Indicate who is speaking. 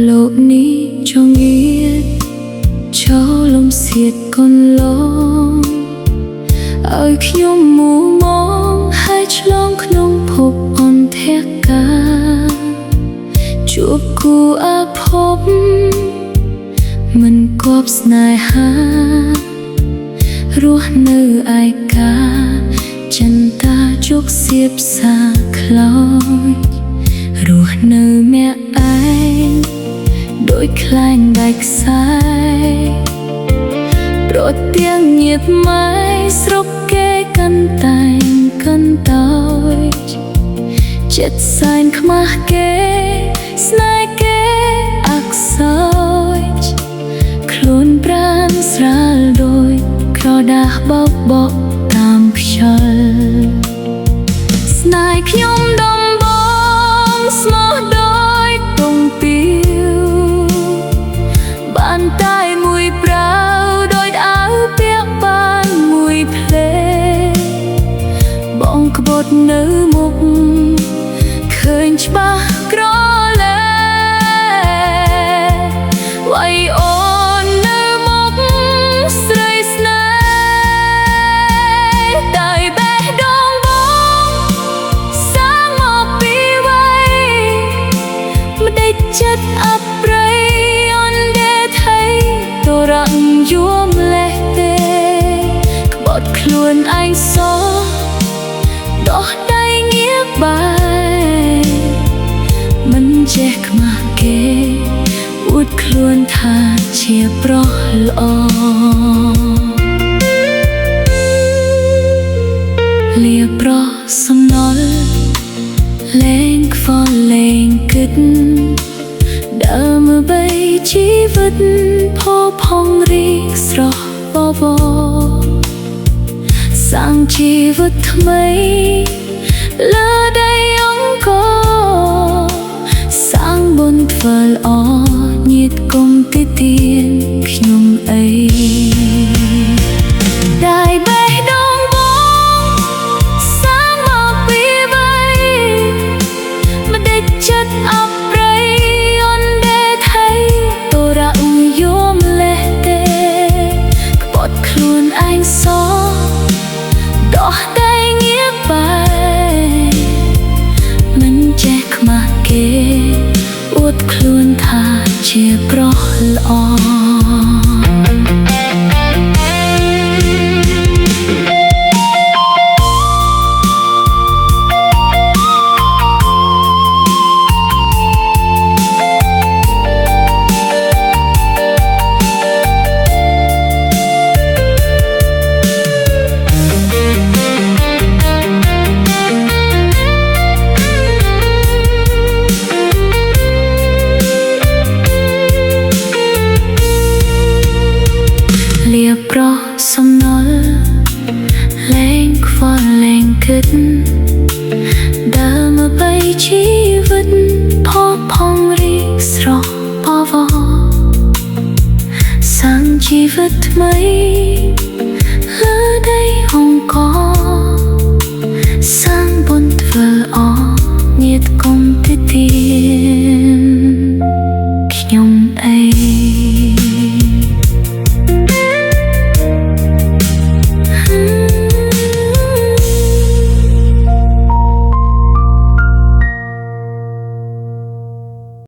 Speaker 1: លោកនេះចងៀតចូលលំសៀតកូនឡងឲ្យខ្ញុំមូមងហើយឆ្លងក្នុងភពអន្តរកាលជួបគូអាភពមិនគប់ស្នេហារស់នៅឯកាចិន្តាជោគសៀបសាខ្លោចរស់នៅមាក់ឯងដូចខ្លែងបែកខ្សែប្រទៀងញៀតម៉ែស្រុកគេកាន់តែងកាន់តូចចិត្តសែនខ្មាស់គេស្នេហ៍គេអក្សរខ្លួនប្រាណស្រាលដូចក្រដាសបោកបកតាមខ្យល់ស្នេហ៍ខ្ញុំដំបងស្មោះដោយពងពីវបានតែមួយប្រាវដោយអាវពាក់បានមួយភ្លេបងក្បត់នៅមុខឃើញច្បាស់ក្រលែវាយអូននៅមុខស្រីស្នេហ៍តែបេះដូងបងសាងមកពីវ័យមិនដេចចិត្តអប្រៃអនដេថៃតរងយួមលេះទេក្បត់ខ្លួនឯងសោះដោះដៃងារបាយមិនចេះខ្មាស់គេអួតខ្លួនថាជាប្រុសល្អលាប្រោះសំណល់លែងខ្វល់លែងគិតដើមមើបីជីវិតផោផង់រីកស្រស់បបសាងជីវិតថ្មីលើដីអង្គសាងបុណ្យធ្វើល្អញាតិគុំទីទៀនខ្ញុំអីได้បេះដូងបងសាងមកពីវ័យមិនដេចចិត្តអប្រៃអនដេថៃតរងយមលេះទេក្បត់ខ្លួនឯងសោះដោះដៃងារបាយមិនចេះខ្មាស់គេអួតខ្លួនថាជាប្រុសល្អលាប្រោះសំណល់លែងខ្វល់លែងគិតដើមមើបីជីវិតផោផង់រីកស្រស់បវរសាងជីវិតថ្មីលើដីអង្គសាងបុណ្យធ្វើល្អញាតិគុំទីទៀនខ្ញុំ